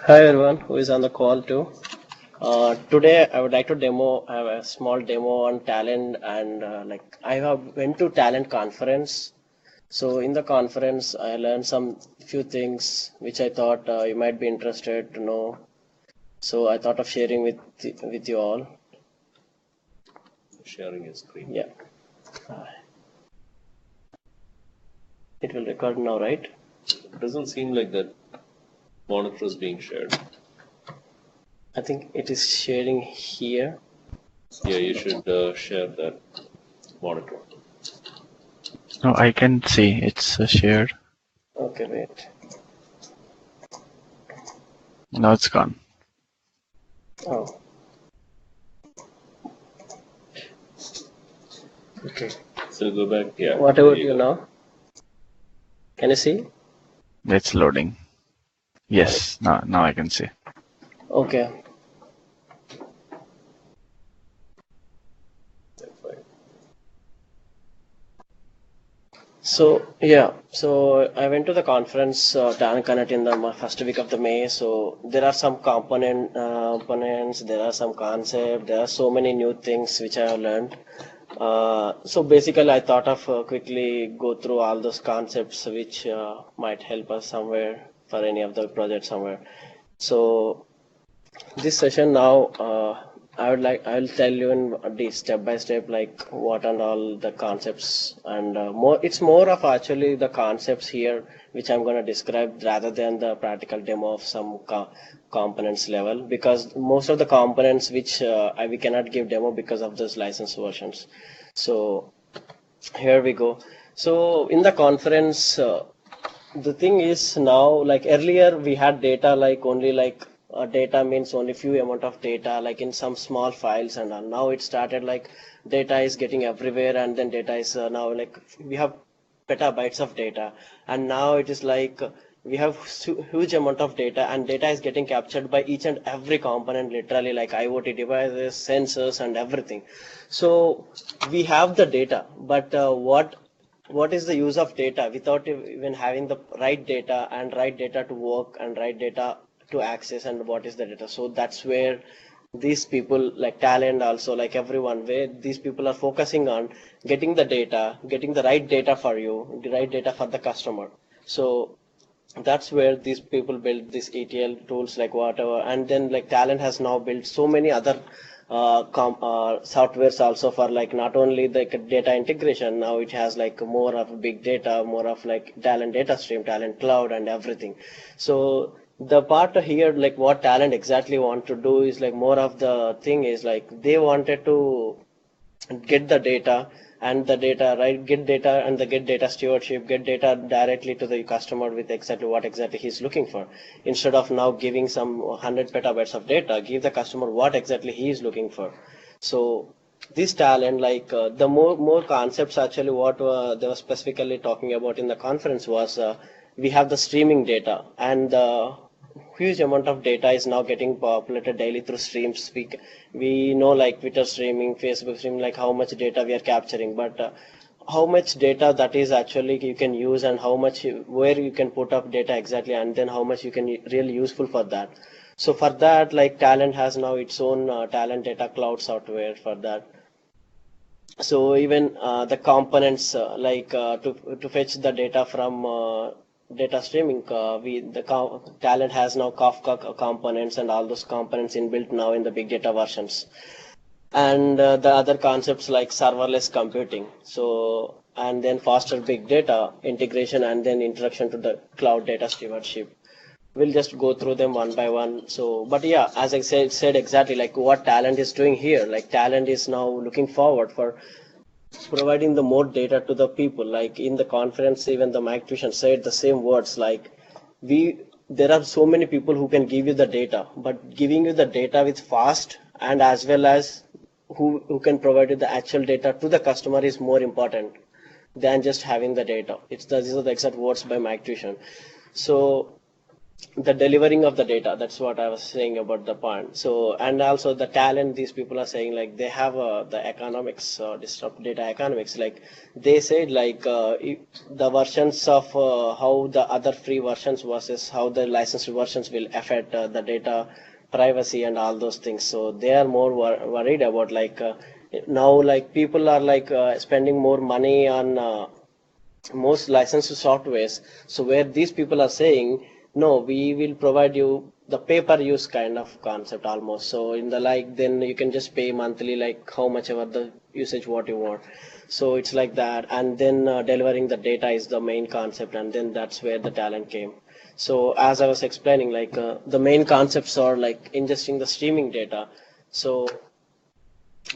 Hi everyone who is on the call too. Today I would like to have a small demo on Talend and like I have went to Talend conference. So in the conference I learned some few things which I thought you might be interested to know. So I thought of sharing with you all. Sharing your screen. Yeah. It will record now, right? It doesn't seem like that monitor is being shared. I think it is sharing here. Yeah, you should share that monitor. No, I can see it's shared. Okay, wait. Now it's gone. Oh. Okay. So go back. Yeah. What about you now? Can you see? It's loading. Yes, now I can see. Okay. So I went to the conference Talent Connect in the first week of the May. So there are some components, there are some concepts, there are so many new things which I have learned. So basically, I thought of quickly go through all those concepts which might help us somewhere for any of the projects somewhere. So this session now, I'll tell you in the step by step like what and all the concepts and it's more of actually the concepts here which I'm going to describe rather than the practical demo of some components level, because most of the components which we cannot give demo because of those license versions. So here we go. So in the conference, the thing is now, like earlier we had data like only like data means only few amount of data like in some small files and all. Now it started like data is getting everywhere, and then data is now like we have petabytes of data, and now it is like we have huge amount of data, and data is getting captured by each and every component, literally like IoT devices, sensors and everything. So we have the data, but what is the use of data without even having the right data and right data to work and right data to access, and what is the data? So that's where these people like Talend, also like everyone, where these people are focusing on getting the data, getting the right data for you, the right data for the customer. So that's where these people build these ETL tools like whatever, and then like Talent has now built so many other softwares also for like not only the data integration. Now it has like more of big data, more of like Talent data stream, Talent cloud and everything. So the part here, like what Talent exactly want to do is like more of the thing is like they wanted to get the data and the data, right, get data and the get data stewardship, get data directly to the customer with exactly what exactly he's looking for, instead of now giving some 100 petabytes of data, give the customer what exactly he is looking for. So this Talent, like the more concepts actually what they were specifically talking about in the conference was we have the streaming data, and the huge amount of data is now getting populated daily through streams. We know like Twitter streaming, Facebook streaming, like how much data we are capturing, but how much data that is actually you can use, and how much where you can put up data exactly, and then how much you can really useful for that. So for that, like Talent has now its own Talent data cloud software for that. So even the components to fetch the data from data streaming, Talent has now Kafka components and all those components inbuilt now in the big data versions, and the other concepts like serverless computing. So and then faster big data integration, and then introduction to the cloud data stewardship. We'll just go through them one by one. So but yeah, as I said exactly like what Talent is doing here, like Talent is now looking forward for providing the more data to the people. Like in the conference, even the Mike Tuition said the same words like we there are so many people who can give you the data, but giving you the data with fast and as well as who can provide you the actual data to the customer is more important than just having the data. These are the exact words by Mike Tuition. So the delivering of the data. That's what I was saying about the point. So, and also the talent, these people are saying like they have the economics, disrupt data economics. Like they said like the versions of how the other free versions versus how the licensed versions will affect the data privacy and all those things. So they are more worried about like now like people are like spending more money on most licensed softwares. So where these people are saying, no, we will provide you the pay per use kind of concept almost. So in the like, then you can just pay monthly, like how much ever the usage what you want. So it's like that, and then delivering the data is the main concept, and then that's where the talent came. So as I was explaining, like the main concepts are like ingesting the streaming data. So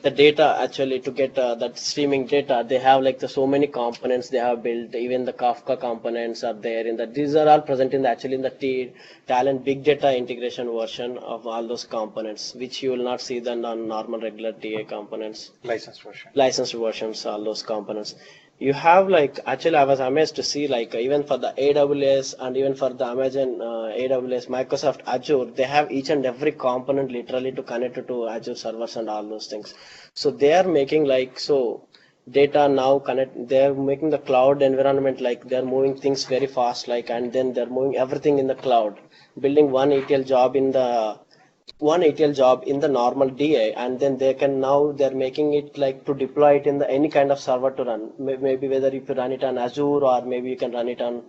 the data actually to get that streaming data, they have like the so many components they have built. Even the Kafka components are there in that. These are all present in the actually in the talent big data integration version of all those components, which you will not see them on normal regular ta components, licensed versions, all those components. You have like actually I was amazed to see like even for the AWS and even for the Amazon AWS, Microsoft Azure, they have each and every component literally to connect it to Azure servers and all those things. So they are making like so data now connect. They are making the cloud environment like they are moving things very fast like, and then they're moving everything in the cloud, building one ETL job in the normal DA, and then they can now they're making it like to deploy it in the any kind of server to run. Maybe whether if you run it on Azure or maybe you can run it on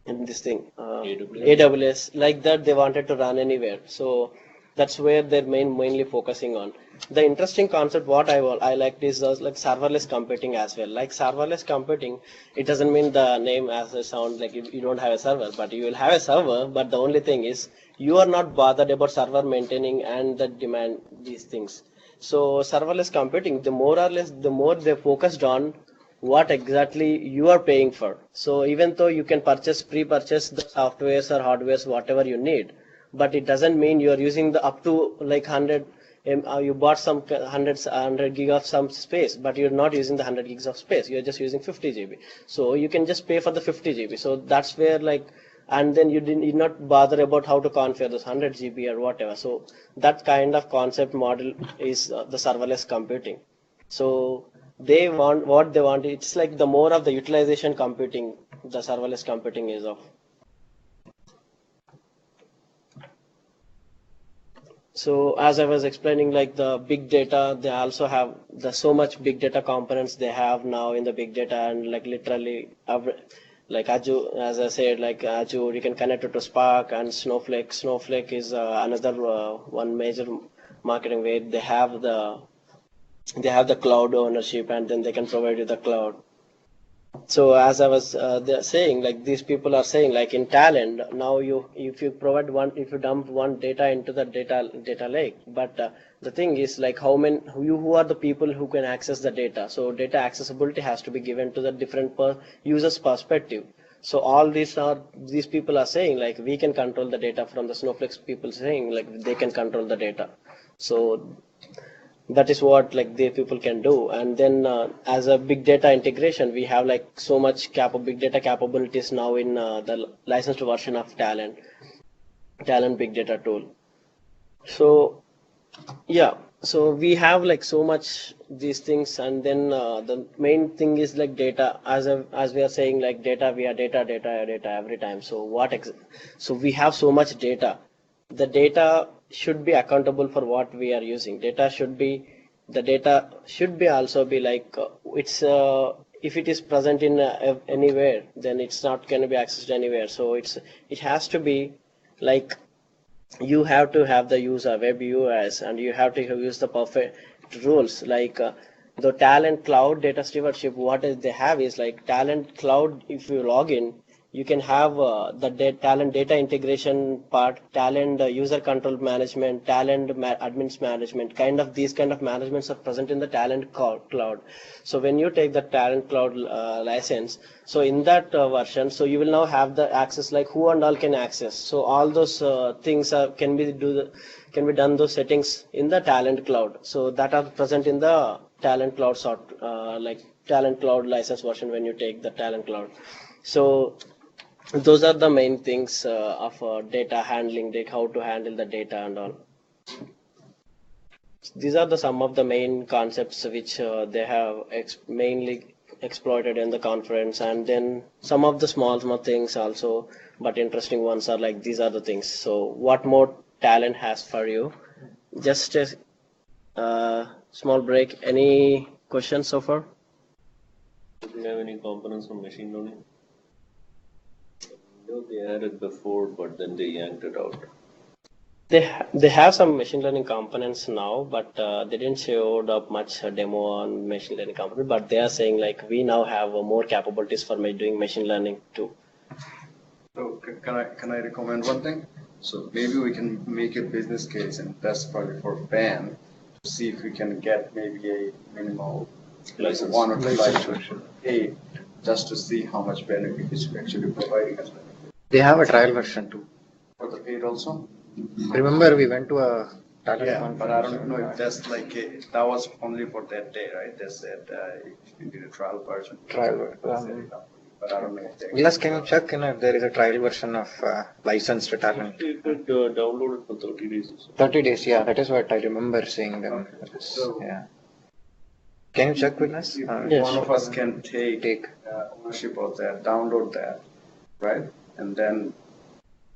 in this thing AWS like that. They wanted to run anywhere. So that's where they're mainly focusing on. The interesting concept what I liked is like serverless computing as well. Like serverless computing, it doesn't mean the name as a sound like you don't have a server, but you will have a server. But the only thing is you are not bothered about server maintaining and the demand these things. So serverless computing, the more or less the more they focused on what exactly you are paying for. So even though you can pre-purchase the softwares or hardwares, whatever you need, but it doesn't mean you are using the up to like 100. You bought some hundred gig of some space, but you're not using the 100 gigs of space. You're just using 50 GB. So you can just pay for the 50 GB. So that's where like, and then you not bother about how to configure this 100 GB or whatever. So that kind of concept model is the serverless computing. So they want what they want. It's like the more of the utilization computing, the serverless computing is of. So as I was explaining, like the big data, they also have the so much big data components they have now in the big data, and like literally like Azure, as I said, like Azure, you can connect it to Spark and Snowflake. Snowflake is another one major marketing way. They have the cloud ownership, and then they can provide you the cloud. So as I was saying, like these people are saying, like in Talend, now if you provide if you dump one data into the data lake, but the thing is like who are the people who can access the data? So data accessibility has to be given to the different users' perspective. So all these people are saying like we can control the data from the Snowflake people saying like they can control the data. So that is what like the people can do. And then as a big data integration, we have like so much big data capabilities now in the licensed version of Talend big data tool. So yeah, so we have like so much these things, and then the main thing is like data. As we are saying, like data, we are data every time. So so we have so much data. The data should be accountable for what we are using. The data should be also be like it's if it is present in anywhere, then it's not going to be accessed anywhere. So it has to be like you have to have the user web us, and you have to use the perfect rules like the Talent cloud data stewardship. What is they have is like Talent cloud. If you log in, you can have Talent data integration part, Talent user control management, Talent admins management, kind of these kind of managements are present in the Talent cloud. So when you take the Talent cloud license, so in that version, so you will now have the access like who and all can access. So all those things can be done those settings in the Talent cloud. So that are present in the Talent cloud like Talent cloud license version when you take the Talent cloud. So Those are the main things of data handling, like how to handle the data and all. These are the some of the main concepts which they have mainly exploited in the conference, and then some of the small things also, but interesting ones are like these are the things. So what more Talent has for you? Just a small break. Any questions so far? Do they have any components from machine learning? No, they had it before, but then they yanked it out. They have some machine learning components now, but they didn't show up much demo on machine learning component. But they are saying like we now have more capabilities for doing machine learning too. So can I recommend one thing? So maybe we can make a business case and test project for BAM to see if we can get maybe a minimal License. 1 or 2 license paid just to see how much benefit is actually providing us benefit. They have a trial version too. For the paid also? Remember, we went to a Talend Yeah, conference. but I don't know if that's like that was only for that day, right? They said if you did a trial version. Trial, they set it up. But I don't know if they Vilas, can you check if there is a trial version of licensed Talend? You could download it for 30 days or so. 30 days, yeah, that is what I remember seeing them. So- Yeah. Can you check with us? If Yes. one of us can take ownership of that, download that, right? And then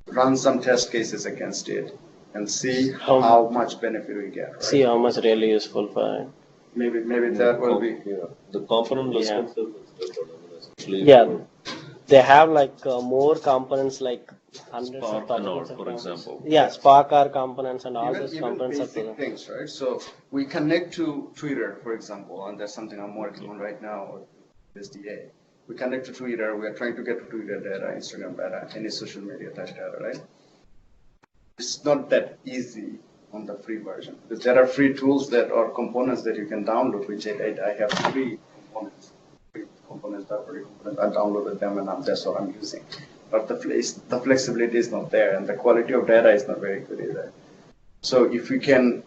run some test cases against it and see how much benefit we get. Right? See how much really useful for it. Maybe that will be. Yeah. The component list Yeah. itself is different. I mean, essentially Yeah, for they have like more components, like hundreds of Spark and all, thousands of for components. example. Yeah, Spark are components and all Even, those even components are basic there. things, right? So we connect to Twitter, for example, and that's something I'm working on right now with SDA. We connect to Twitter, we are trying to get to Twitter data, Instagram data, any social media type data, right? It's not that easy on the free version. Because there are free tools that or components that you can download, which I have free components, third-party components. I downloaded them and that's what I'm using. But the flexibility is not there, and the quality of data is not very good either. So if we can,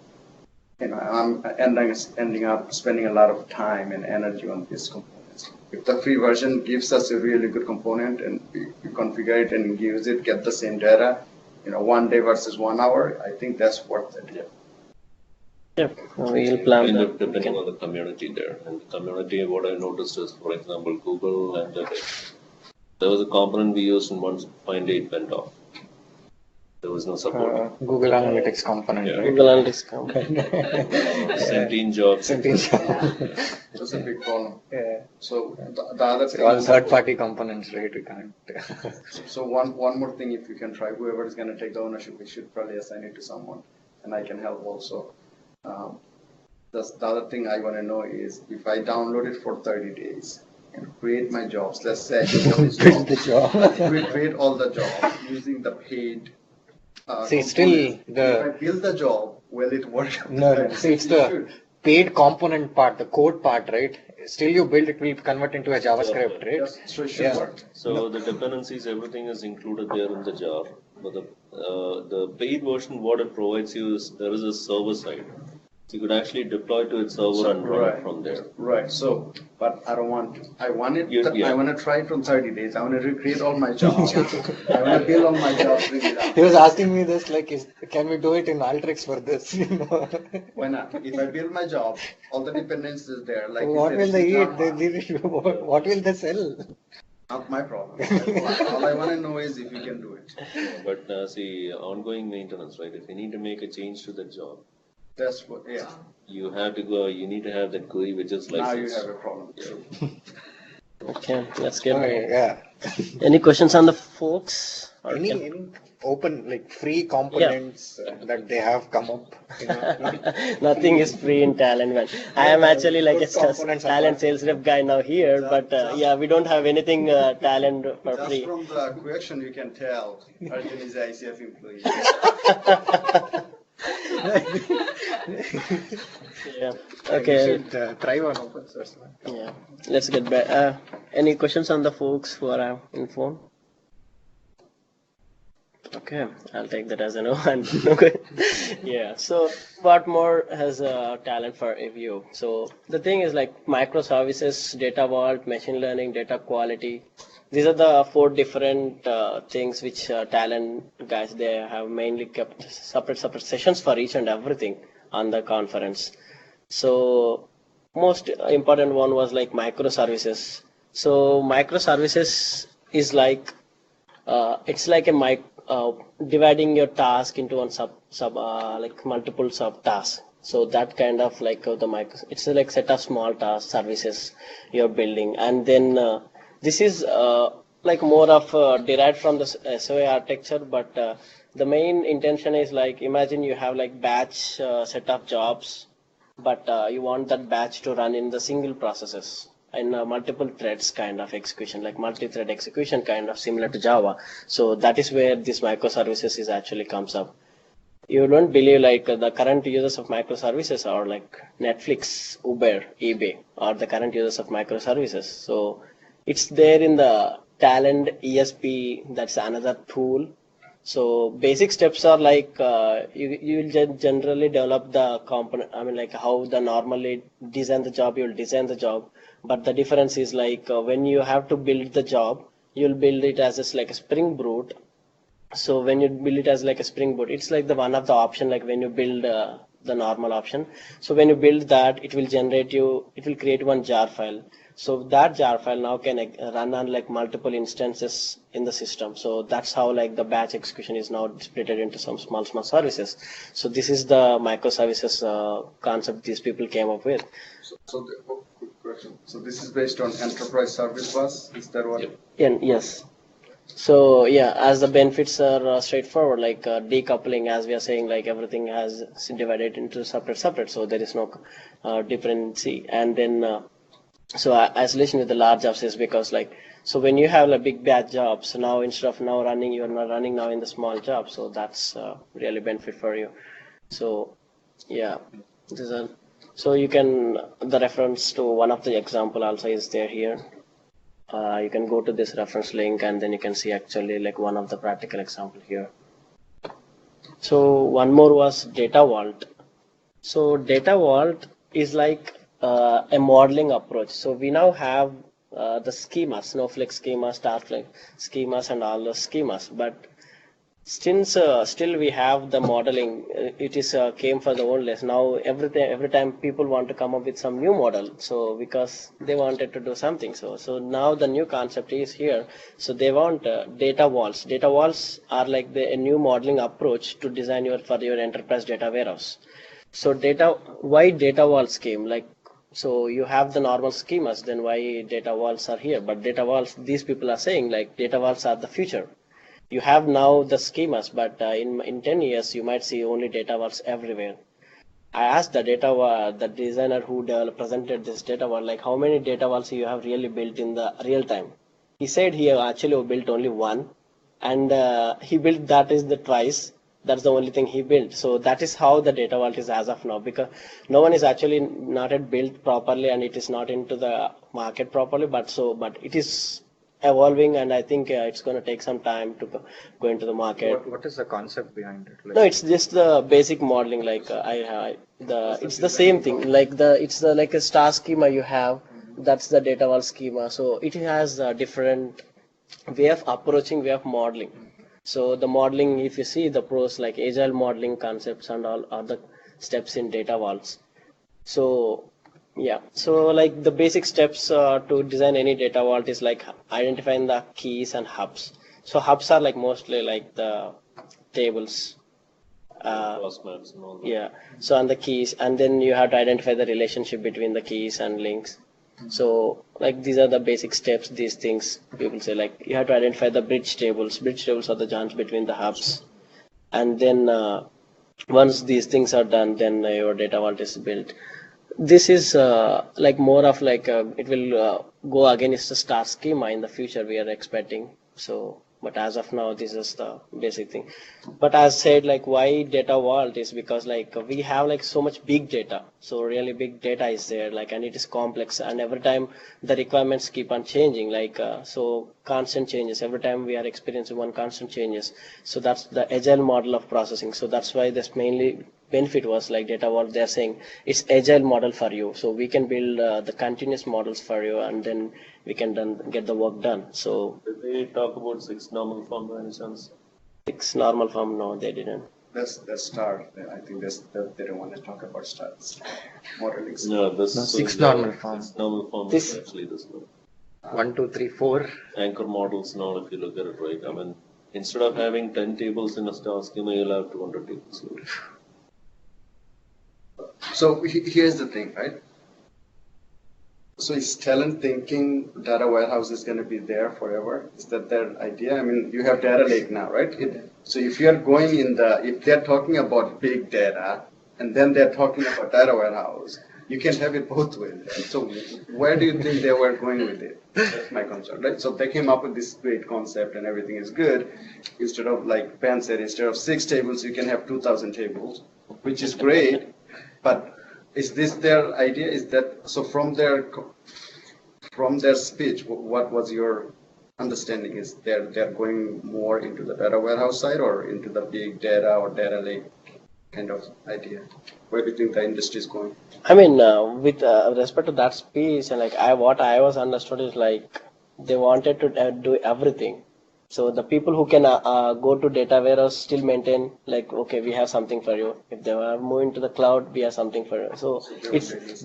I'm ending up spending a lot of time and energy on these components. If the free version gives us a really good component and we configure it and use it, get the same data, 1 day versus 1 hour, I think that's worth it. Yep, we'll plan kind that. of depending on the community there. And the community, what I noticed is, for example, Google Analytics. There was a component we used and once 0.8 went off. There was no support. Google Analytics component, Yeah. right? Google Analytics component. 17 jobs. That's a big problem. Yeah. So the other thing. All third-party components, right? We can't. So one more thing, if you can try, whoever is going to take the ownership, we should probably assign it to someone, and I can help also. The other thing I want to know is if I download it for 30 days and create my jobs, let's say I build this job, create all the jobs using the paid. See, still components. the- If I build the job, will it work? No. See, it's the paid component part, the code part, right? Still you build it will convert into a JavaScript, right? Yes, so it should Yeah. work. So the dependencies, everything is included there in the jar. But the paid version, what it provides you is there is a server side. So you could actually deploy to its server and run it from there. Right. So, but I don't want. I want it. Yeah. I want to try it from 30 days. I want to recreate all my jobs. I want to build all my jobs. Bring it out. He was asking me this, like, can we do it in Alteryx for this? Why not? If I build my job, all the dependencies is there. Like you What said, will they it's eat? Java. What will they sell? Not my problem. All I want to know is if you can do it. But see, ongoing maintenance, right? If you need to make a change to the job, That's what. Yeah. you have to go, you need to have that GUI which is Now you licensed. have a problem. Okay, let's get Okay, yeah. any questions on the folks? Or Any can- open, like, free components that they have come up? Nothing is free in Talend, man. I am actually like a Good components are Talent not- sales rep guy now here, but yeah, we don't have anything Talent for Just free. from the question, you can tell Arjun is an ICF employee. Yeah. We Okay. should try one open source one. Yeah. Let's get back. Any questions on the folks who are in phone? Okay, I'll take that as a no. Okay. Yeah. So, what more has Talent for review? So the thing is like microservices, data vault, machine learning, data quality. these are the four different things which Talend guys they have mainly kept separate sessions for each and everything on the conference. So most important one was like microservices. So microservices is like it's like a dividing your task into one sub like multiple sub tasks. So that kind of like the micro, it's like set of small task services you're building, and then this is like more of derived from the SOA architecture, but the main intention is like imagine you have like batch set of jobs, but you want that batch to run in the single processes in multiple threads kind of execution, like multi-thread execution kind of similar to Java. So that is where this microservices is actually comes up. You don't believe like the current users of microservices are like Netflix, Uber, eBay, or the current users of microservices. So it's there in the Talend ESP. That's another tool. So basic steps are like you will generally develop the component. I mean like how the normally design the job, you will design the job. But the difference is like when you have to build the job, you'll build it as like a Spring Boot. So when you build it as like a Spring Boot, it's like the one of the option like when you build the normal option. So when you build that, it will generate you, it will create one jar file. So that jar file now can run on like multiple instances in the system. So that's how like the batch execution is now split into some small services. So this is the microservices concept these people came up with. Quick question. So this is based on enterprise service bus. Is that what? Yep. And yes. So yeah, as the benefits are straightforward, like decoupling, as we are saying, like everything has divided into separate. So there is no dependency. And then so isolation with the large jobs is because like so when you have like big batch jobs, now instead of now running, you are not running now in the small job. So that's really benefit for you. So yeah, this is so you can the reference to one of the example also is there here. You can go to this reference link and then you can see actually like one of the practical example here. So one more was data vault. So data vault is like a modeling approach. So we now have the schemas, Snowflake schemas, Starflake schemas, and all the schemas. But since still we have the modeling, it is came for the oldest. Now every time people want to come up with some new model, so because they wanted to do something. So now the new concept is here. So they want data vaults. Data vaults are like a new modeling approach to design for your enterprise data warehouse. So why data vaults came like. So you have the normal schemas, then why data vaults are here? But data vaults, these people are saying like data vaults are the future. You have now the schemas, but in 10 years you might see only data vaults everywhere. I asked the designer who presented this data vault, like how many data vaults you have really built in the real time. He said he actually built only one, and he built that is the twice. That's the only thing he built. So that is how the data vault is as of now, because no one is actually not yet built properly and it is not into the market properly. But it is evolving, and I think it's going to take some time to go into the market. What is the concept behind it? Like, No, it's just the basic modeling. Like it's the same thing. Like it's the like a star schema you have. That's the data vault schema. So it has a different way of approaching, way of modeling. So the modeling, if you see the pros like agile modeling concepts and all other steps in data vaults. So yeah, so like the basic steps to design any data vault is like identifying the keys and hubs. So hubs are like mostly like the tables. Cross maps and all that. Yeah. So on the keys, and then you have to identify the relationship between the keys and links. So like these are the basic steps. These things people say like you have to identify the bridge tables. Bridge tables are the joins between the hubs, and then once these things are done, then your data vault is built. This is like more of like it will go against the star schema in the future we are expecting. So but as of now this is the basic thing. But as said, like why data vault is because like we have like so much big data, so really big data is there, like, and it is complex, and every time the requirements keep on changing, like so constant changes every time we are experiencing one constant changes. So that's the agile model of processing. So that's why this mainly benefit was like data what they're saying it's agile model for you, so we can build the continuous models for you, and then we can get the work done. So Did they talk about 6 normal form by any chance? 6 normal form, no, they didn't. That's star. I think they don't want to talk about stars. Modeling. No, this No, is 6 the normal form. 6 normal form This- is actually this one. 1, 2, 3, 4. Anchor models now, if you look at it, right? I mean, instead of having 10 tables in a star schema, you'll have 200 tables. So here's the thing, right? So is Talend thinking data warehouse is going to be there forever? Is that their idea? I mean, you have data lake now, right? So if you're going if they're talking about big data and then they're talking about data warehouse, you can have it both ways. Right? So where do you think they were going with it? That's my concern, right? So they came up with this great concept and everything is good. Instead of, like Ben said, instead of 6 tables, you can have 2,000 tables, which is great. But is this their idea? Is that so? From their speech, what was your understanding? Is they're going more into the data warehouse side or into the big data or data lake kind of idea? Where do you think the industry is going? I mean, with respect to that speech, and like what I was understood is like they wanted to do everything. So the people who can go to data warehouse still maintain like, okay, we have something for you. If they are moving to the cloud, we have something for you. So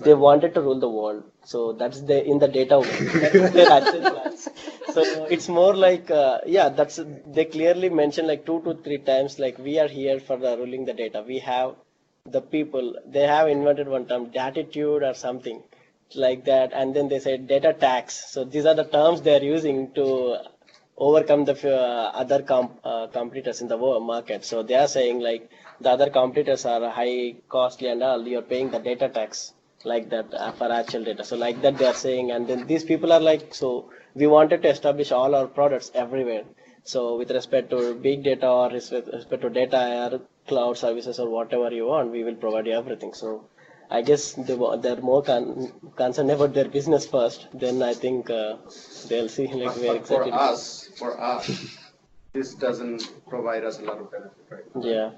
they wanted to rule the world. So that's in the data. That's their actual plans. So it's more like they clearly mentioned like 2 to 3 times like we are here for the ruling the data. We have the people. They have invented one term, datitude or something like that, and then they said data tax. So these are the terms they are using to overcome the other competitors in the market. So they are saying like the other competitors are high costly and all, you're paying the data tax like that for actual data. So like that they are saying, and then these people are like, so we wanted to establish all our products everywhere. So with respect to big data or respect to data or cloud services or whatever you want, we will provide you everything. So I guess they're more concerned about their business first. Then I think they'll see like But where for exactly. us, this doesn't provide us a lot of benefit, right? Yeah.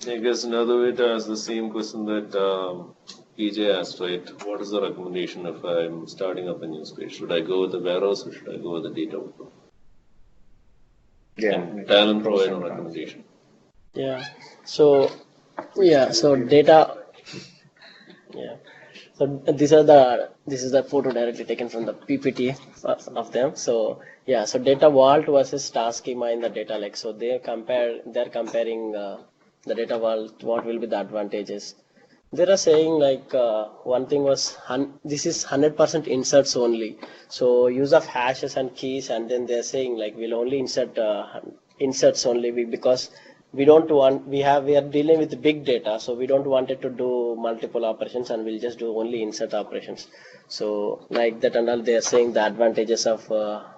I guess another way to ask the same question that PJ asked, right? What is the recommendation if I'm starting up a new space? Should I go with the warehouse or should I go with the data? And Talend provide a recommendation. Yeah. So data. Yeah. So this is the photo directly taken from the PPT of them. So yeah. So data vault versus star schema in the data lake. So they're comparing the data vault. What will be the advantages? They are saying like one thing was this is 100% inserts only. So use of hashes and keys, and then they're saying like we'll only insert inserts only because we are dealing with big data, so we don't want it to do multiple operations, and we'll just do only insert operations. So like that and all, they are saying the advantages of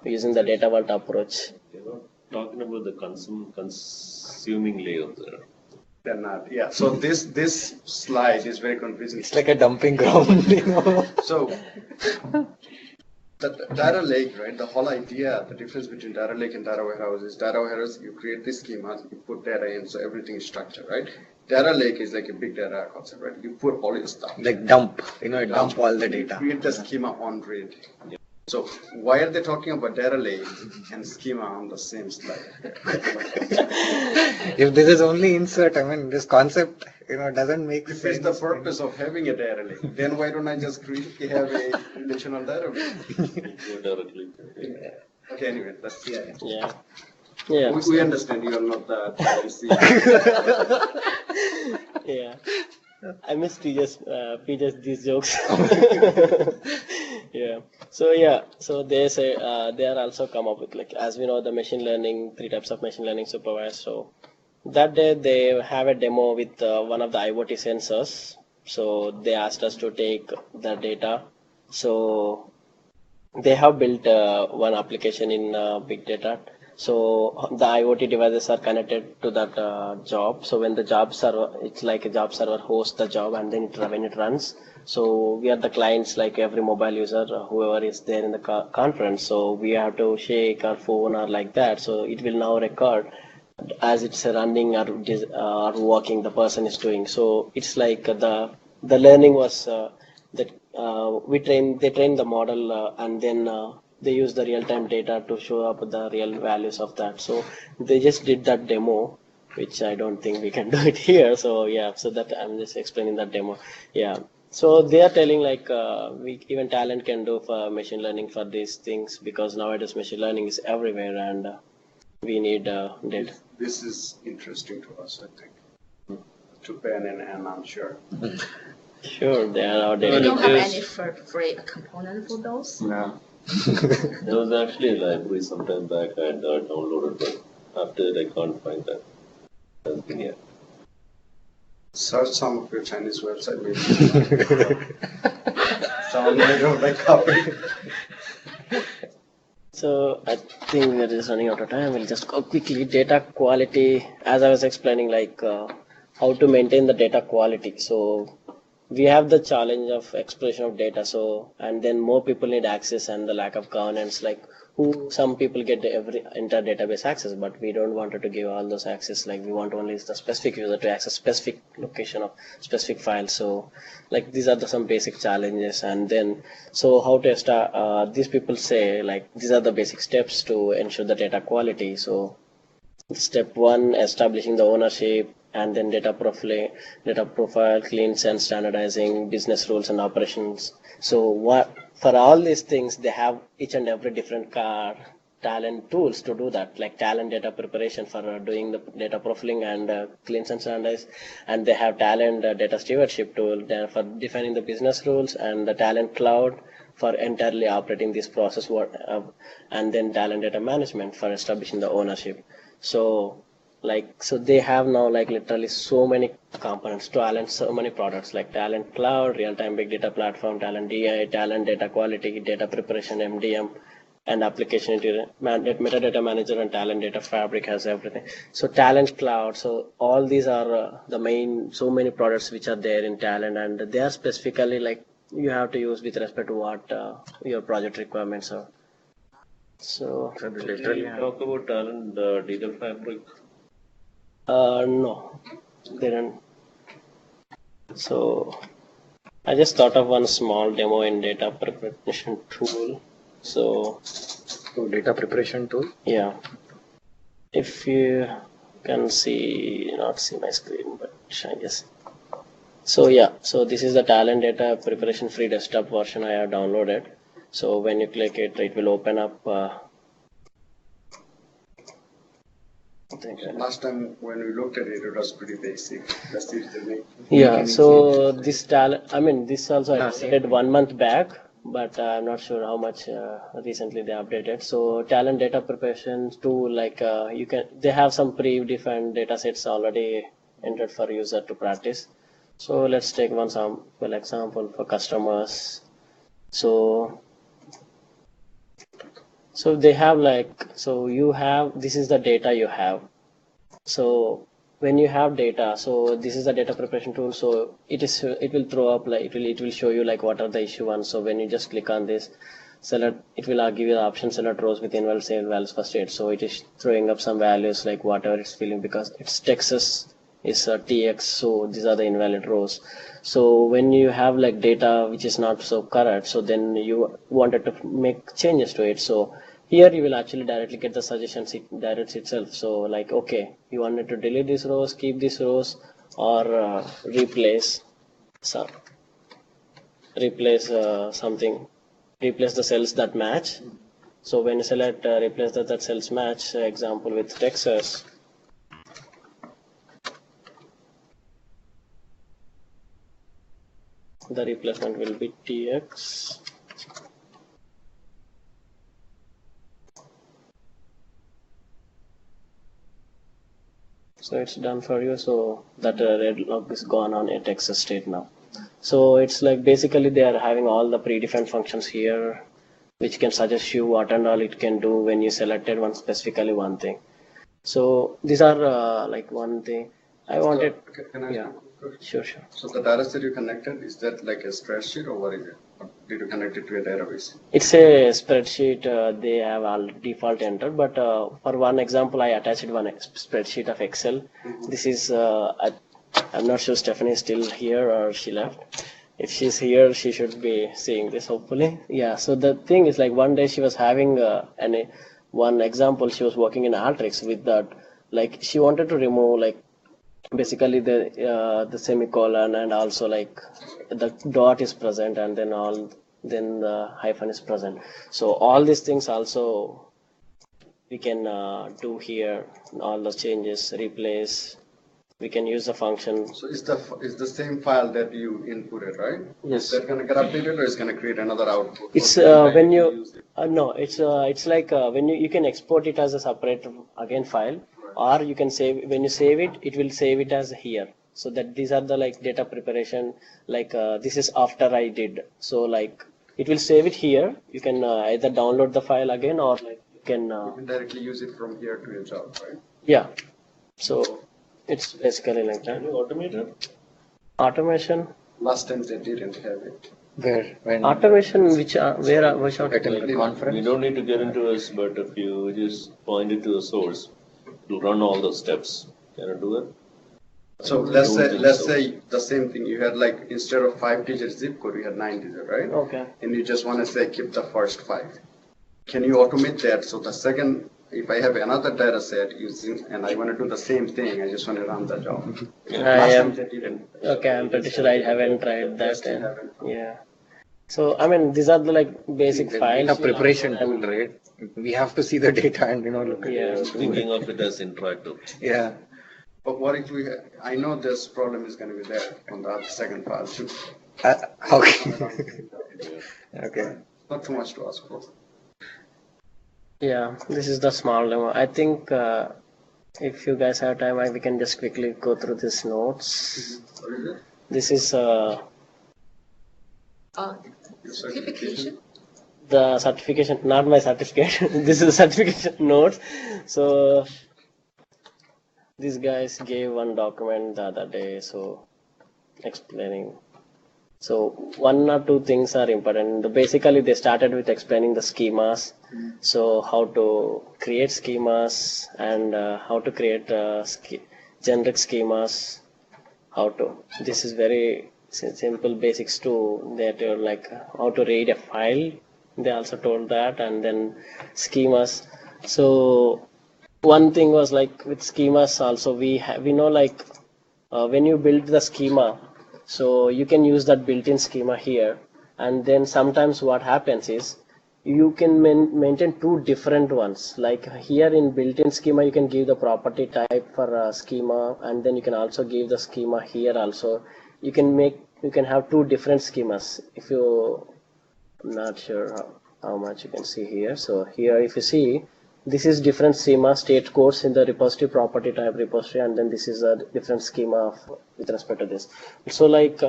using the data vault approach. You're not talking about the consuming layer there. They're not. Yeah. So this slide is very confusing. It's like a dumping ground, you know. So the data lake, right? The whole idea, the difference between data lake and data warehouse is data warehouse, you create this schema, you put data in, so everything is structured, right? Data lake is like a big data concept, right? You put all your stuff. Like dump, dump all the data. Create the schema on grid. So why are they talking about data lake and schema on the same slide? If this is only insert, I mean, this concept, doesn't make If sense. it's the purpose of having a data lake, then why don't I just have a relational database? Go directly. Okay, anyway, that's Yeah. Yeah. We understand you are not the policy. Yeah. I miss PJ's these jokes. Yeah. So they say they are also come up with like, as we know, the machine learning, 3 types of machine learning supervised. So that day they have a demo with one of the IoT sensors. So they asked us to take the data. So they have built one application in big data. So the IoT devices are connected to that job. So when the job server, it's like a job server hosts the job, and then when it runs. So we are the clients, like every mobile user, whoever is there in the conference. So we have to shake our phone or like that. So it will now record as it's running or working, the person is doing. So it's like the learning was that they train the model and then they use the real time data to show up the real values of that. So they just did that demo, which I don't think we can do it here. So yeah, so that I'm just explaining that demo. Yeah. So they are telling like we even Talend can do for machine learning for these things, because nowadays machine learning is everywhere and we need data. This is interesting to us, I think. To Ben and Anne, I'm sure. Sure, they are our We data. don't have Yes. any free component for those. Yeah. There was actually a library sometime back I had downloaded, but after that I can't find that. Yeah. Search some of your Chinese website, maybe. Someone might have like copy. So I think we're just running out of time. We'll just go quickly. Data quality, as I was explaining, like how to maintain the data quality. So we have the challenge of explosion of data. So and then more people need access and the lack of governance. Like some people get every entire database access, but we don't want to give all those access. Like we want only the specific user to access specific location of specific file. So like these are some basic challenges. And then so how to start? These people say like these are the basic steps to ensure the data quality. So step one, establishing the ownership, and then data profile, cleans and standardizing, business rules and operations. So what for all these things, they have each and every different Talend tools to do that, like Talend data preparation for doing the data profiling and cleans and standardize, and they have Talend data stewardship tool there for defining the business rules, and the Talend cloud for entirely operating this process, and then Talend data management for establishing the ownership. So so they have now like literally so many components to Talend, so many products like Talend Cloud, real-time big data platform, Talend DI, Talend data quality, data preparation, MDM, and application into metadata manager, and Talend data fabric has everything. So Talend Cloud, so all these are the main, so many products which are there in Talend, and they are specifically like you have to use with respect to what your project requirements are. So Can you talk about Talend data fabric? no, they don't. So I just thought of one small demo in data preparation tool. So Data preparation tool. yeah, if you can not see my screen, but I guess. So yeah, so this is the Talend data preparation free desktop version I have downloaded. So when you click it, it will open up. Last time when we looked at it, it was pretty basic. That's the reason. Yeah, so this Talend, I mean, this also I No, updated 1 month back, but I'm not sure how much recently they updated. So Talend data preparation tool, like they have some predefined data sets already entered for user to practice. So let's take one sample example for customers. So they have this is the data you have. So when you have data, so this is the data preparation tool. So it will throw up like it will show you like what are the issue ones. So when you just click on this, select, it will give you the option select rows with invalid save values for state. So it is throwing up some values like whatever it's filling, because it's Texas is TX, so these are the invalid rows. So when you have like data which is not so correct, so then you wanted to make changes to it. So here you will actually directly get the suggestions, it directs itself. So like, okay, you wanted to delete these rows, keep these rows, or replace something, replace the cells that match. So when you select replace that cells match, example with Texas, the replacement will be TX. So it's done for you. So that red log is gone on a Texas state now. So it's like basically they are having all the predefined functions here, which can suggest you what and all it can do when you selected specifically one thing. So these are like one thing I wanted. Can I ask Yeah, you a quick question? sure. So the data set you connected, is that like a spreadsheet or what is it? Or did you connect it to a database? It's a spreadsheet they have all default entered, but for one example, I attached one spreadsheet of Excel. This is, I'm not sure Stephanie is still here or she left. If she's here, she should be seeing this hopefully. Yeah, so the thing is like one day she was having one example, she was working in Alteryx with that, like she wanted to remove like basically the semicolon and also like the dot is present and then the hyphen is present, so all these things also we can do here, all the changes, replace, we can use the function. So is the same file that you inputted, right? Yes. Is that gonna get updated or is gonna create another output? It's when you no, it's like when you can export it as a separate again file, or you can save, when you save it, it will save it as here. So that these are the like data preparation, like this is after I did. So like it will save it here. You can either download the file again or like you can Directly use it from here to your job, right? yeah. So it's basically like that. Can you automate it? Automation. Last time they didn't have it. Where, when? Automation which which Attending the We conference? don't need to get into this, but if you just point it to the source, it'll run all the steps. Can it do it? So let's say the same thing. You had like instead of 5-digit zip code, you had 9-digit, right? Okay. And you just want to say keep the first 5. Can you automate that? So the second, if I have another data set using, and I want to do the same thing, I just want to run the job. I Last am time they didn't. okay. I'm pretty sure I haven't tried that. Still haven't. Yeah. So I mean, these are the like basic The files. data preparation tool, right? We have to see the data and, look at Yeah. it. Thinking of it as interactive. Yeah. But what if we, I know this problem is going to be there on the second file too. Okay. Okay. Not too much to ask for. Yeah, this is the small demo. I think if you guys have time, we can just quickly go through these notes. What is it? This is Certification? the certification, not my certificate. This is the certification notes. So these guys gave one document the other day, so explaining. So one or two things are important. Basically, they started with explaining the schemas. So how to create schemas and how to create generic schemas. How to. This is very simple basics too. That you're like how to read a file. They also told that, and then schemas. So one thing was like with schemas also we know like when you build the schema, so you can use that built-in schema here, and then sometimes what happens is you can maintain two different ones. Like here in built-in schema you can give the property type for schema, and then you can also give the schema here also. You can have two different schemas. If you, I'm not sure how much you can see here. So here if you see, this is different schema state codes in the repository property type repository, and then this is a different schema with respect to this. So like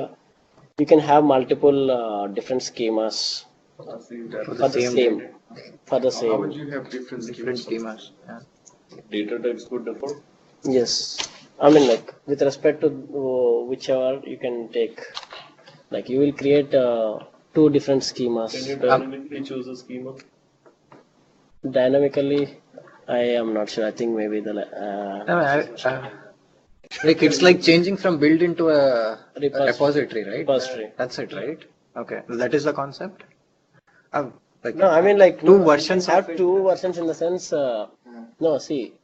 you can have multiple different schemas for the same. How would you have different Different schemas? schemas. Yeah. Data types could differ. Yes, I mean like with respect to whichever you can take, like you will create two different schemas. Can you dynamically choose a schema? Dynamically, I am not sure. I think maybe the Like it's like changing from build into a Repository. repository, right? Repository. That's it, right? Okay. That is the concept? Like no, I mean like two versions have of it. two versions in the sense. No, see,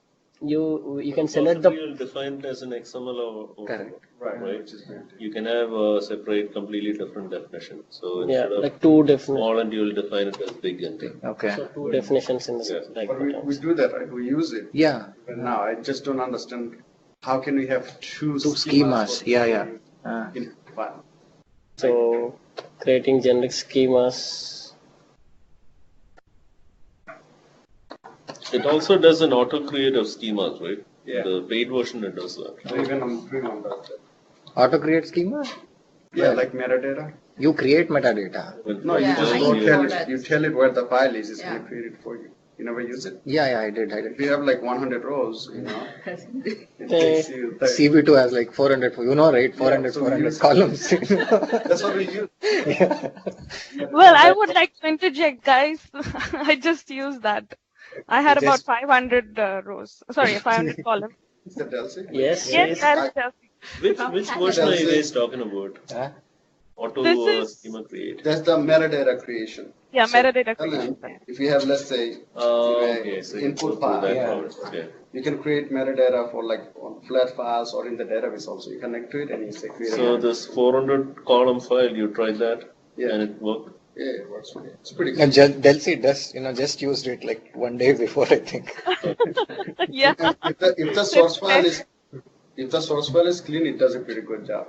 you can select the You'll define it as an XML or Correct. Right, Right. which is built-in. You can have a separate, completely different definition. So yeah instead of like two different small and you'll define it as big and big. Okay. so two definitions in the sense like But we do that, right? We use it. Yeah. But now I just don't understand how can we have two Two schemas. Yeah, yeah. in file? so creating generic schemas. It also does an auto create of schemas, right? Yeah. The paid version it does that. So even I'm doing on that. Auto create schema? Yeah, like metadata. You create metadata. No, Yeah, you just I don't know tell it. that. You tell it where the file is. It's Yeah. gonna create it for you. You never use it? Yeah, I did. If you have like 100 rows, it Eh, takes you 30. CB2 has like 400, right? 400, so we 400 use- columns. That's what we use. Well, I would like to interject, guys. I just used that. I had You about just- 500 rows. Sorry, 500 columns. Is that Delcy? Yes, Yes, yes. that is Chelsea. Which version are you guys talking about? Huh? Auto This is- schema create. That's the metadata creation. Yeah, So, metadata Talend, creation. if you have, let's say, Okay, so you input go through that Yeah. route. Okay. you can create metadata for like on flat files or in the database also. You connect to it and you say create. So this 400 column file, you tried that Yeah. and it worked? Yeah, it works for you. It's pretty good. And Delcy just used it like one day before, I think. Yeah. If the source file is clean, it does a pretty good job.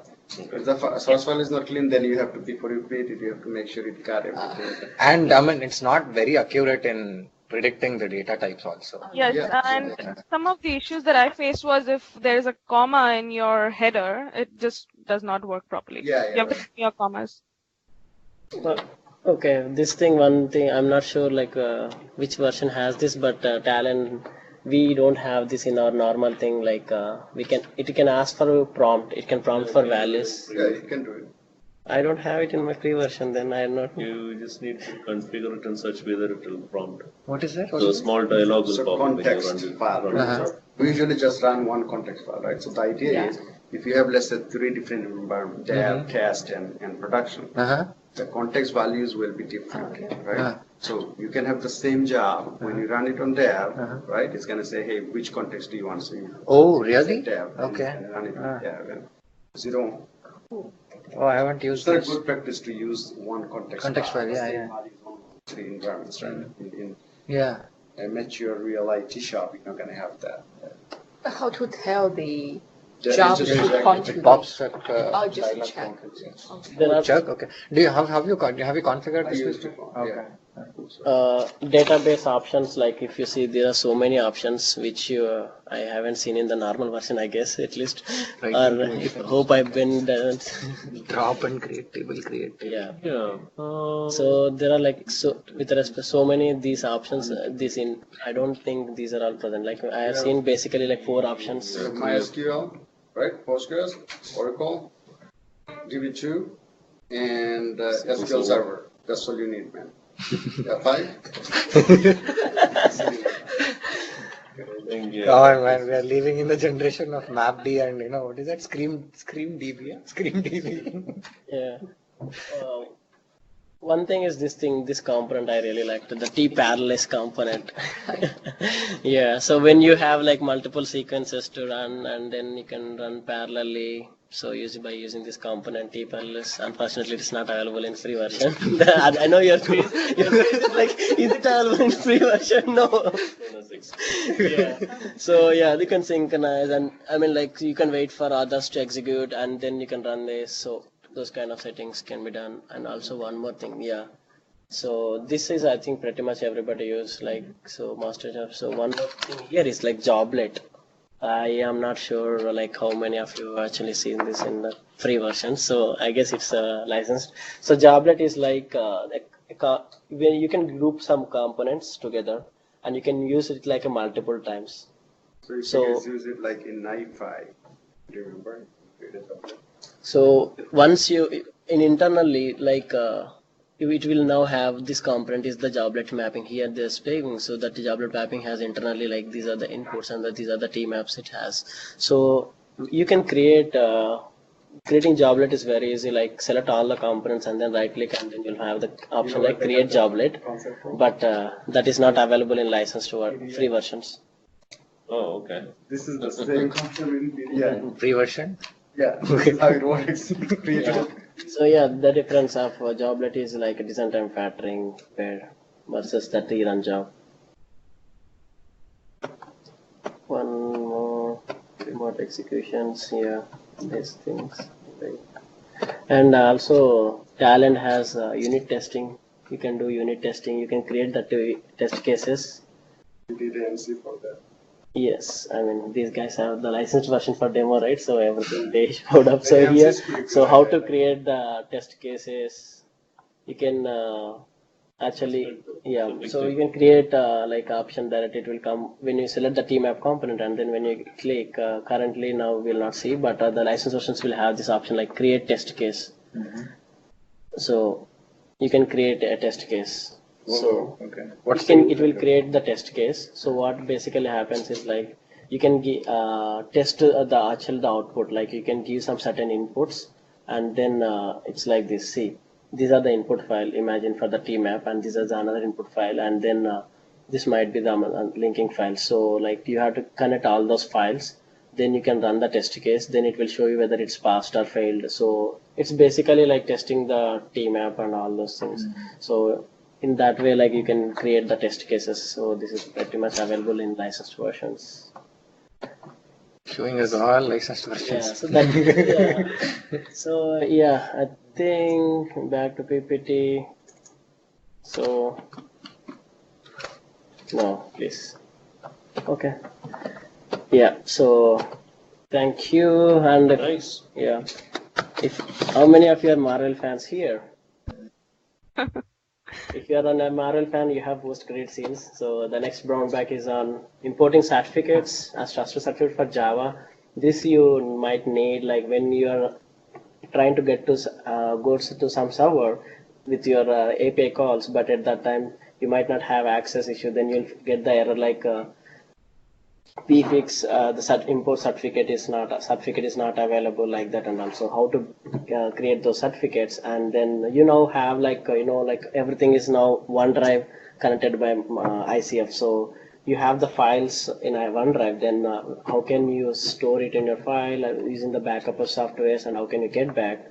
If the source file is not clean, then you have to, before you create it, you have to make sure it got everything. And I mean, it's not very accurate in predicting the data types also. Yes, Yeah. and some of the issues that I faced was if there's a comma in your header, it just does not work properly. Yeah, You have to right. put your commas. Okay, one thing, I'm not sure like which version has this, but Talend, we don't have this in our normal thing. Like it can ask for a prompt, it can prompt for values. Yeah, you can do it. I don't have it in my free version, then I'm not. You just need to configure it in such a way that it will prompt. What is that? So a small dialog will So pop up when you run context it. file. run Uh-huh. it. We usually just run one context file, right? So the idea is, if you have, let's say, 3 different environments, dev, test, and production, Uh-huh. the context values will be different, right? Uh-huh. So you can have the same job, when you run it on dev, right? It's gonna say, hey, which context do you want? So you Oh, really? dev, and Okay. it's gonna run it Ah. on dev. And zero. Oh, I haven't It's used not a this. good practice to use one context. Context file, yeah, Same yeah. values on 3 environments, right? In Yeah. a mature real IT shop, you're not gonna have that. How to tell the That job is to just exactly- contribute? It pops up. Oh, just dialog check. context, yes. Okay. There are Check. Okay. Do you have you configured I this? used before? it, Okay. Database options, like if you see there are so many options which I haven't seen in the normal version, I guess, at least. Right, Or into if, it. hope I've been done. Drop and create table, create. Yeah. Yeah. So there are like with respect so many these options. I don't think these are all present. Like I have seen basically like 4 options. You have MySQL, right? Postgres, Oracle, DB2, and SQL Server. That's all you need, man. Yeah, 5? Yeah. Oh man, we are living in the generation of MapD and what is that? Scream DB, yeah? Scream DB. Yeah. One thing is this component I really liked, the T parallels component. Yeah, so when you have like multiple sequences to run and then you can run parallelly, so by using this component T parallels, unfortunately it's not available in free version. I know your face is like, is it available in free version? No. Yeah. So yeah, you can synchronize, and I mean like you can wait for others to execute and then you can run this. So those kind of settings can be done. And also one more thing, yeah. So this is I think pretty much everybody use like so master job. So one more thing here is like joblet. I am not sure like how many of you actually seen this in the free version. So I guess it's licensed. So joblet is like where you can group some components together and you can use it like a multiple times. So you So- guys use it like in NiFi. Do you remember? So once internally like it will now have this component is the joblet mapping here they're speaking, so that the joblet mapping has internally like these are the inputs and these are the T maps it has. So you can create creating joblet is very easy, like select all the components and then right click and then you'll have the option like create joblet, but that is not available in licensed or free versions. Oh, okay. This is the same concept in yeah. Free version? Yeah, this is how it works. Created. So yeah, the difference of joblet is like a decent time factoring pair versus the run job. One more remote executions, yeah, these things. Right. And also Talend has unit testing. You can do unit testing. You can create the test cases. We did MC for that. Yes, I mean these guys have the licensed version for demo, right? So everything they showed up. So The MC here, is pretty so good. how to create the test cases? You can Actually, yeah. So you can create like option that it will come when you select the TMAP component, and then when you click, currently now we'll not see, but the license versions will have this option like create test case. So you can create a test case. So Okay. it will create the test case. So what basically happens is like you can test the output. Like you can give some certain inputs, and then it's like this. See, these are the input file. Imagine for the tmap, and this is another input file, and then this might be the linking file. So like you have to connect all those files. Then you can run the test case. Then it will show you whether it's passed or failed. So it's basically like testing the tmap and all those things. So in that way, like you can create the test cases. So this is pretty much available in licensed versions. Showing us all licensed Yeah, versions. so that yeah. So yeah, I think back to PPT. So no, please. Okay. Yeah. So thank you, and Nice. yeah. If how many of you are Marvel fans here? If you are a Marvel fan, you have post-credit scenes. So the next brown back is on importing certificates as trusted certificate for Java. This you might need like when you are trying to get to go to some server with your API calls, but at that time you might not have access issue. Then you'll get the error like pfix the import certificate is not available like that, and also how to create those certificates, and then have like like everything is now OneDrive connected by ICF. So you have the files in a OneDrive. Then how can you store it in your file using the backup of softwares, and how can you get back?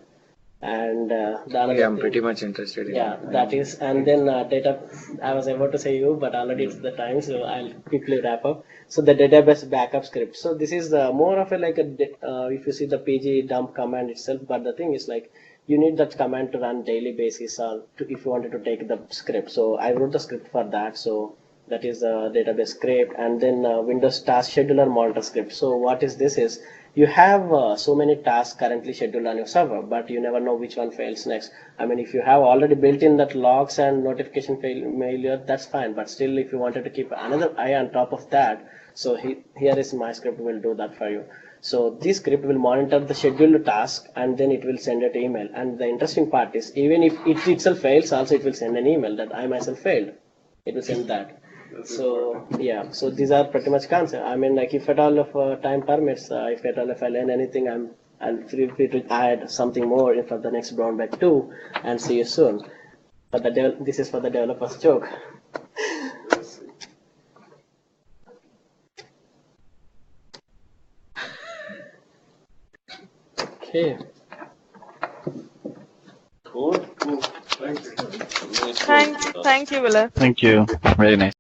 And the other Yeah, I'm thing, pretty much interested in yeah, that is, and then data. I was about to say you, but already it's the time, so I'll quickly wrap up. So the database backup script. So this is more of a like if you see the pg dump command itself, but the thing is like you need that command to run daily basis, or if you wanted to take the script. So I wrote the script for that. So that is the database script, and then Windows task scheduler monitor script. So what is this is you have so many tasks currently scheduled on your server, but you never know which one fails next. I mean, if you have already built in that logs and notification failure, that's fine. But still, if you wanted to keep another eye on top of that, so here is my script will do that for you. So this script will monitor the scheduled task, and then it will send an email. And the interesting part is even if it itself fails, also it will send an email that I myself failed. It will send that. So yeah, so these are pretty much concept. I mean, like if at all of time permits, if at all if I learn anything, I'll feel free to add something more for the next brown bag 2, and see you soon. But this is for the developers joke. Okay. Cool. Thank you. Nice Thank work. you, Willard. Thank you. Very nice.